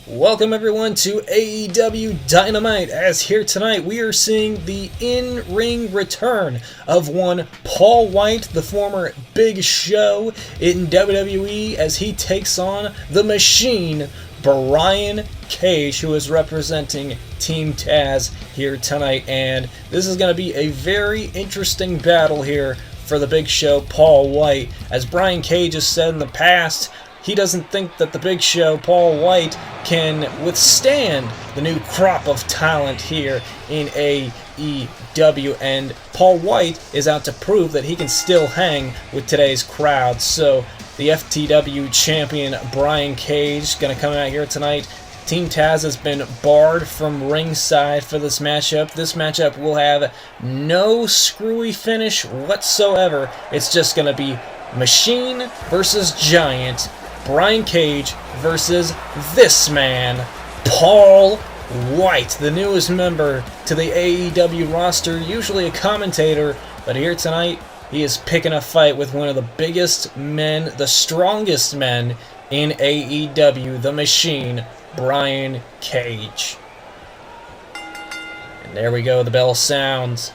Welcome everyone to AEW Dynamite, as here tonight we are seeing the in-ring return of one Paul Wight, the former Big Show in WWE, as he takes on the Machine, Brian Cage, who is representing Team Taz here tonight. And this is going to be a very interesting battle here for the Big Show, Paul Wight. As Brian Cage has said in the past, he doesn't think that the Big Show, Paul Wight, can withstand the new crop of talent here in AEW, and Paul Wight is out to prove that he can still hang with today's crowd. So the FTW Champion Brian Cage going to come out here tonight. Team Taz has been barred from ringside for this matchup. This matchup will have no screwy finish whatsoever. It's just going to be Machine versus Giant, Brian Cage versus this man, Paul Wight, the newest member to the AEW roster, usually a commentator, but here tonight he is picking a fight with one of the biggest men, the strongest men in AEW, the Machine, Brian Cage. And there we go, the bell sounds.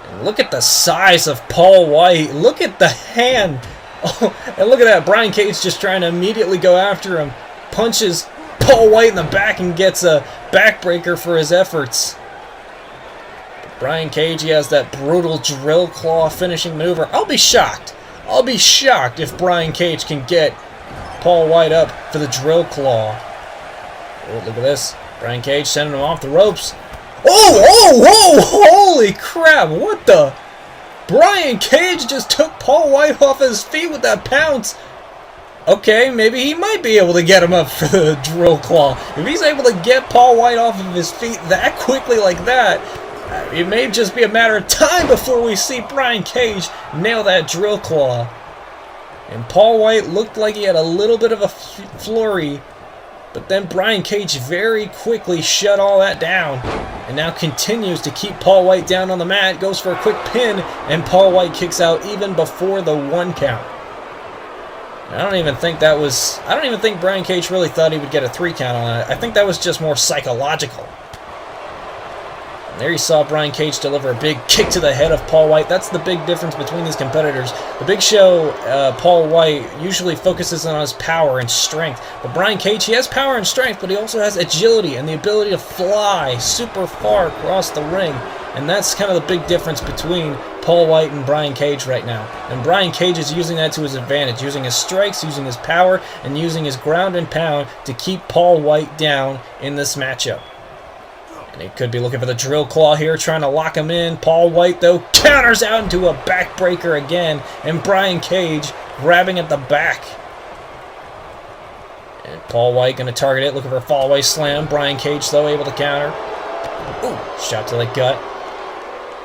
And look at the size of Paul Wight. Look at the hand. Oh, and look at that, Brian Cage just trying to immediately go after him. Punches Paul Wight in the back and gets a backbreaker for his efforts. But Brian Cage, he has that brutal drill claw finishing maneuver. I'll be shocked if Brian Cage can get Paul Wight up for the drill claw. Oh, look at this. Brian Cage sending him off the ropes. Oh, holy crap, what the? Brian Cage just took Paul Wight off his feet with that pounce. Okay, maybe he might be able to get him up for the drill claw. If he's able to get Paul Wight off of his feet that quickly like that, it may just be a matter of time before we see Brian Cage nail that drill claw. And Paul Wight looked like he had a little bit of a flurry, but then Brian Cage very quickly shut all that down, and now continues to keep Paul Wight down on the mat, goes for a quick pin, and Paul Wight kicks out even before the 1 count. I don't even think Brian Cage really thought he would get a 3 count on it. I think that was just more psychological. And there you saw Brian Cage deliver a big kick to the head of Paul Wight. That's the big difference between these competitors. The Big Show, Paul Wight, usually focuses on his power and strength. But Brian Cage, he has power and strength, but he also has agility and the ability to fly super far across the ring. And that's kind of the big difference between Paul Wight and Brian Cage right now. And Brian Cage is using that to his advantage, using his strikes, using his power, and using his ground and pound to keep Paul Wight down in this matchup. And he could be looking for the drill claw here, trying to lock him in. Paul Wight, though, counters out into a backbreaker again, and Brian Cage grabbing at the back. And Paul Wight going to target it, looking for a fall-away slam. Brian Cage, though, able to counter. Ooh, shot to the gut.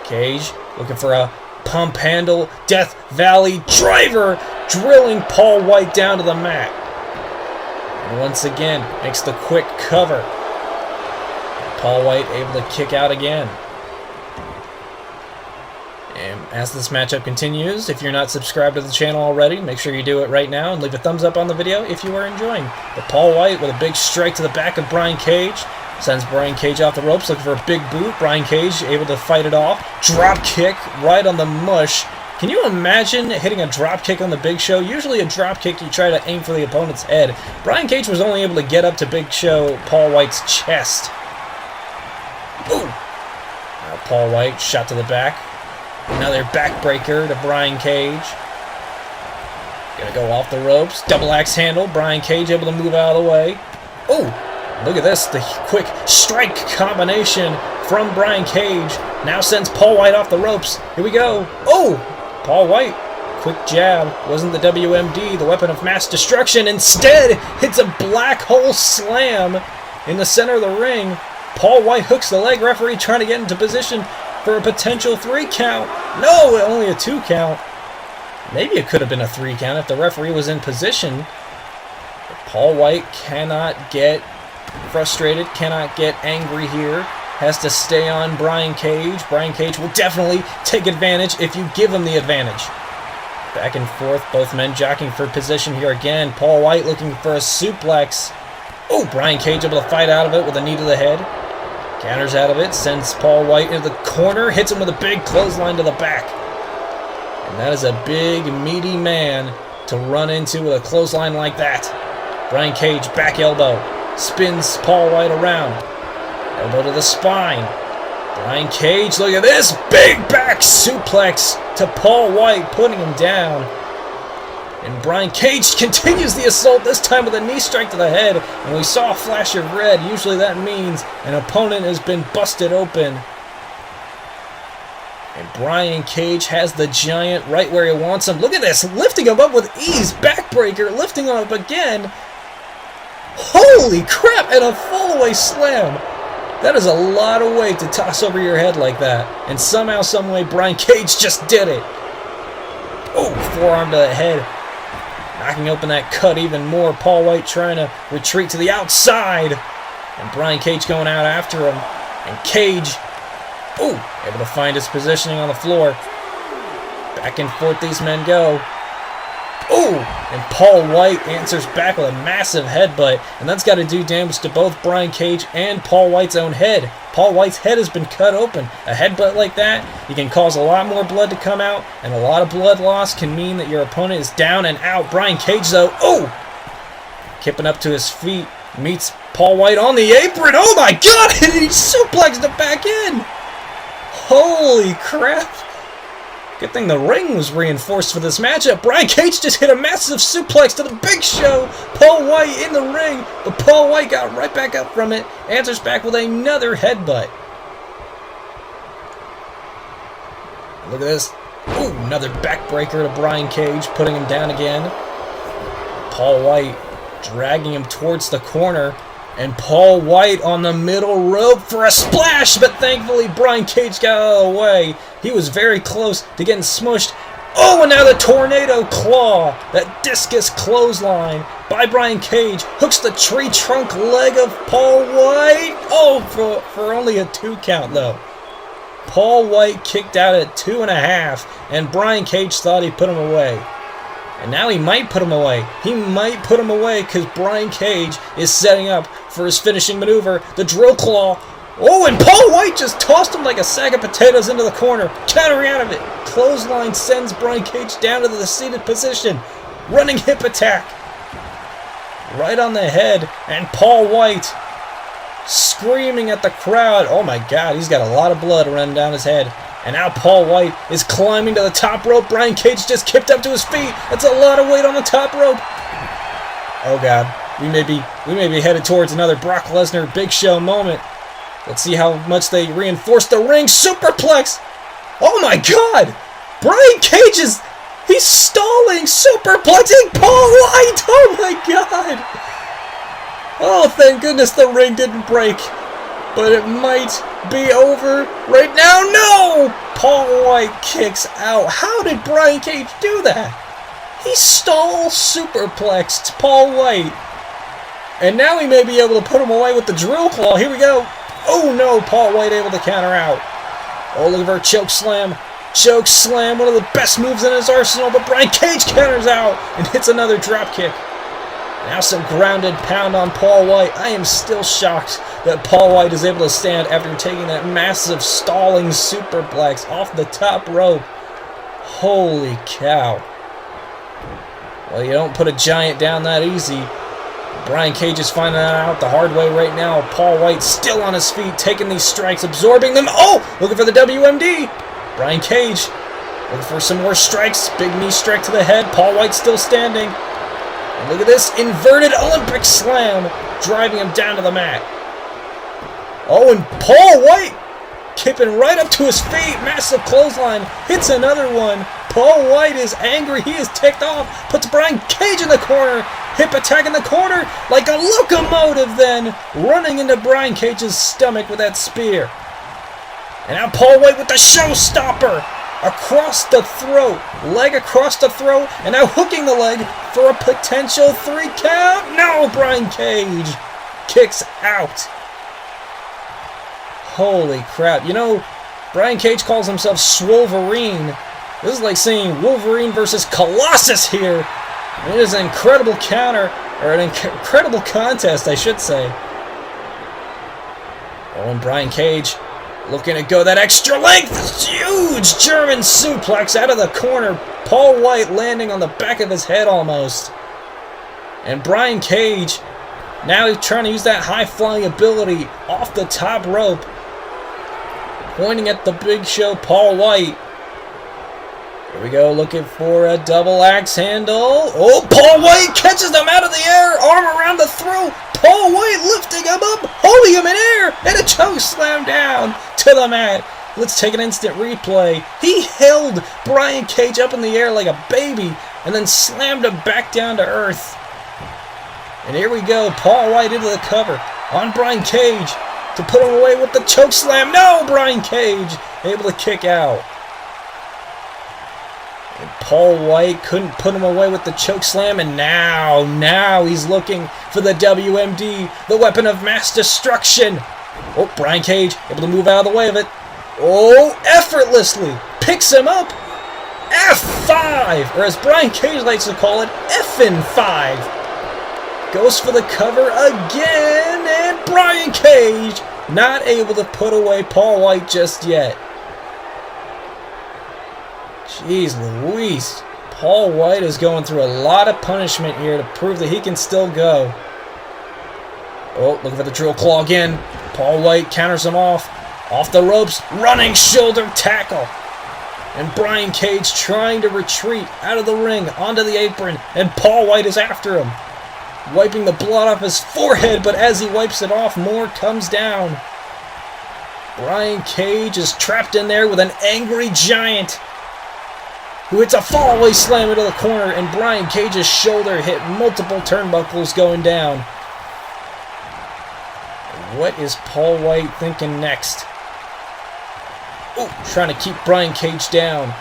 Cage looking for a pump handle, Death Valley driver, drilling Paul Wight down to the mat. And once again, makes the quick cover. Paul Wight able to kick out again. And as this matchup continues, if you're not subscribed to the channel already, make sure you do it right now and leave a thumbs up on the video if you are enjoying. But Paul Wight with a big strike to the back of Brian Cage. Sends Brian Cage off the ropes, looking for a big boot. Brian Cage able to fight it off. Drop kick right on the mush. Can you imagine hitting a drop kick on the Big Show? Usually a drop kick, you try to aim for the opponent's head. Brian Cage was only able to get up to Big Show Paul Wight's chest. Ooh! Now Paul Wight shot to the back. Another backbreaker to Brian Cage. Gonna go off the ropes. Double axe handle. Brian Cage able to move out of the way. Ooh! Look at this, the quick strike combination from Brian Cage now sends Paul Wight off the ropes. Here we go. Oh! Paul Wight, quick jab. Wasn't the WMD, the weapon of mass destruction. Instead, hits a black hole slam in the center of the ring. Paul Wight hooks the leg. Referee trying to get into position for a potential 3 count. No, only a 2 count. Maybe it could have been a 3 count if the referee was in position. But Paul Wight cannot get frustrated, cannot get angry here. Has to stay on Brian Cage. Brian Cage will definitely take advantage if you give him the advantage. Back and forth, both men jockeying for position here again. Paul Wight looking for a suplex. Oh, Brian Cage able to fight out of it with a knee to the head. Counters out of it, sends Paul Wight into the corner, hits him with a big clothesline to the back. And that is a big, meaty man to run into with a clothesline like that. Brian Cage, back elbow, spins Paul Wight around. Elbow to the spine. Brian Cage, look at this, big back suplex to Paul Wight, putting him down. And Brian Cage continues the assault, this time with a knee strike to the head. And we saw a flash of red. Usually that means an opponent has been busted open. And Brian Cage has the Giant right where he wants him. Look at this, lifting him up with ease. Backbreaker, lifting him up again. Holy crap, and a fall-away slam. That is a lot of weight to toss over your head like that. And somehow, someway, Brian Cage just did it. Oh, forearm to the head. Knocking open that cut even more. Paul Wight trying to retreat to the outside. And Brian Cage going out after him. And Cage, able to find his positioning on the floor. Back and forth these men go. And Paul Wight answers back with a massive headbutt. And that's got to do damage to both Brian Cage and Paul Wight's own head. Paul Wight's head has been cut open. A headbutt like that, you can cause a lot more blood to come out. And a lot of blood loss can mean that your opponent is down and out. Brian Cage, though, kipping up to his feet. Meets Paul Wight on the apron. Oh my God! And he suplexed it back in. Holy crap. Good thing the ring was reinforced for this matchup. Brian Cage just hit a massive suplex to the Big Show. Paul Wight in the ring, but Paul Wight got right back up from it. Answers back with another headbutt. Look at this. Another backbreaker to Brian Cage, putting him down again. Paul Wight dragging him towards the corner. And Paul Wight on the middle rope for a splash, but thankfully Brian Cage got out of the way. He was very close to getting smushed. And now the tornado claw, that discus clothesline by Brian Cage, hooks the tree trunk leg of Paul Wight. For only a 2 count though. Paul Wight kicked out at 2.5, and Brian Cage thought he put him away. And now he might put him away. He might put him away because Brian Cage is setting up for his finishing maneuver, the drill claw. And Paul Wight just tossed him like a sack of potatoes into the corner. Countering out of it. Clothesline sends Brian Cage down to the seated position. Running hip attack. Right on the head. And Paul Wight screaming at the crowd. Oh my God, he's got a lot of blood running down his head. And now Paul Wight is climbing to the top rope. Brian Cage just kicked up to his feet. That's a lot of weight on the top rope. Oh God, we may be headed towards another Brock Lesnar Big Show moment. Let's see how much they reinforce the ring. Superplex. Oh my God, Brian Cage he's stalling, superplexing Paul Wight. Oh my God. Oh, thank goodness the ring didn't break. But it might be over right now. No! Paul Wight kicks out. How did Brian Cage do that? He stall superplexed Paul Wight. And now he may be able to put him away with the drill claw. Here we go. Oh no, Paul Wight able to counter out. Oliver choke slam. Choke slam, one of the best moves in his arsenal, but Brian Cage counters out and hits another drop kick. Now some grounded pound on Paul Wight. I am still shocked that Paul Wight is able to stand after taking that massive stalling superplex off the top rope. Holy cow. Well, you don't put a giant down that easy. Brian Cage is finding that out the hard way right now. Paul Wight still on his feet, taking these strikes, absorbing them. Looking for the WMD. Brian Cage looking for some more strikes. Big knee strike to the head. Paul Wight still standing. And look at this inverted Olympic slam, driving him down to the mat. And Paul Wight kipping right up to his feet. Massive clothesline, hits another one. Paul Wight is angry. He is ticked off. Puts Brian Cage in the corner. Hip attack in the corner like a locomotive then. Running into Brian Cage's stomach with that spear. And now Paul Wight with the showstopper. Across the throat. Leg across the throat. And now hooking the leg for a potential 3 count. No, Brian Cage kicks out. Holy crap. You know, Brian Cage calls himself Swolverine. This is like saying Wolverine versus Colossus here. It is an incredible counter. Or an incredible contest, I should say. Oh, and Brian Cage looking to go that extra length. Huge German suplex out of the corner. Paul Wight landing on the back of his head almost. And Brian Cage, now he's trying to use that high-flying ability off the top rope. Pointing at the Big Show, Paul Wight. Here we go, looking for a double axe handle. Oh, Paul Wight catches him out of the air, arm around the throat. Paul Wight lifting him up, holding him in air, and a choke slam down to the mat. Let's take an instant replay. He held Brian Cage up in the air like a baby, and then slammed him back down to earth. And here we go, Paul Wight into the cover on Brian Cage to put him away with the choke slam. No, Brian Cage able to kick out. And Paul Wight couldn't put him away with the choke slam, and now he's looking for the WMD, the weapon of mass destruction. Oh, Brian Cage able to move out of the way of it. Oh, effortlessly picks him up. F5, or as Brian Cage likes to call it, F'n 5. Goes for the cover again, and Brian Cage not able to put away Paul Wight just yet. Jeez Louise. Paul Wight is going through a lot of punishment here to prove that he can still go. Oh, looking for the drill claw again. Paul Wight counters him off the ropes, running shoulder tackle. And Brian Cage trying to retreat out of the ring onto the apron, and Paul Wight is after him. Wiping the blood off his forehead, but as he wipes it off, more comes down. Brian Cage is trapped in there with an angry giant who hits a fallaway slam into the corner, and Brian Cage's shoulder hit multiple turnbuckles going down. What is Paul Wight thinking next? Oh, trying to keep Brian Cage down.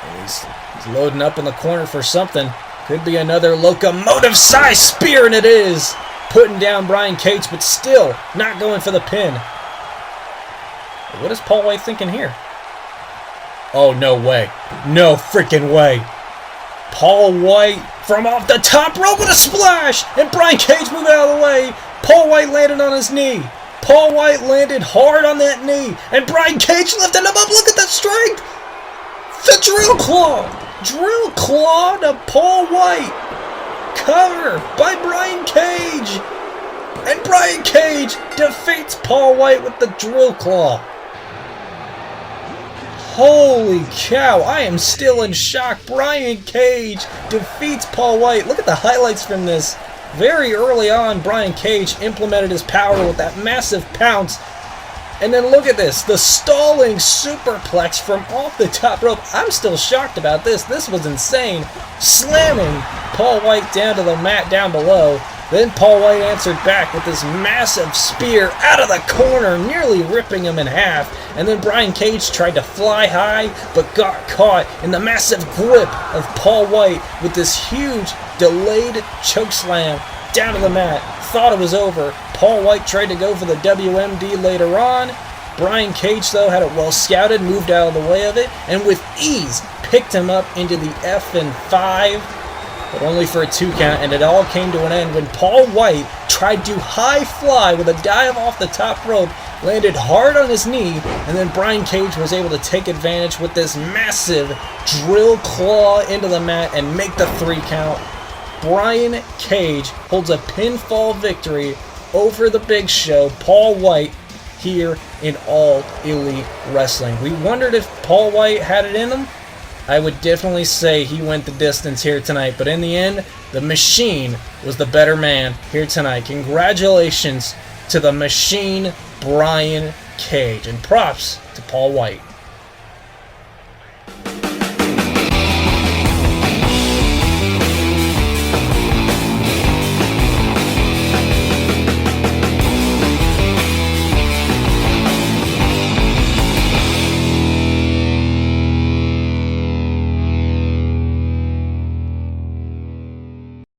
And he's loading up in the corner for something. Could be another locomotive-sized spear, and it is. Putting down Brian Cage, but still not going for the pin. What is Paul Wight thinking here? Oh, no way. No freaking way. Paul Wight from off the top rope with a splash, and Brian Cage moved out of the way. Paul Wight landed on his knee. Paul Wight landed hard on that knee, and Brian Cage lifted him up. Look at that strength. The drill claw. Drill claw to Paul Wight. Cover by Brian Cage. And Brian Cage defeats Paul Wight with the drill claw. Holy cow, I am still in shock. Brian Cage defeats Paul Wight. Look at the highlights from this. Very early on, Brian Cage implemented his power with that massive pounce. And then look at this, the stalling superplex from off the top rope. I'm still shocked about this. This was insane. Slamming Paul Wight down to the mat down below. Then Paul Wight answered back with this massive spear out of the corner, nearly ripping him in half. And then Brian Cage tried to fly high, but got caught in the massive grip of Paul Wight with this huge delayed chokeslam down to the mat. Thought it was over. Paul Wight tried to go for the WMD later on. Brian Cage, though, had it well scouted, moved out of the way of it, and with ease picked him up into the F'n 5. But only for a 2 count, and it all came to an end when Paul Wight tried to high fly with a dive off the top rope, landed hard on his knee, and then Brian Cage was able to take advantage with this massive drill claw into the mat and make the 3 count. Brian Cage holds a pinfall victory over the Big Show, Paul Wight, here in All Elite Wrestling. We wondered if Paul Wight had it in him. I would definitely say he went the distance here tonight, but in the end, the Machine was the better man here tonight. Congratulations to the Machine, Brian Cage, and props to Paul Wight.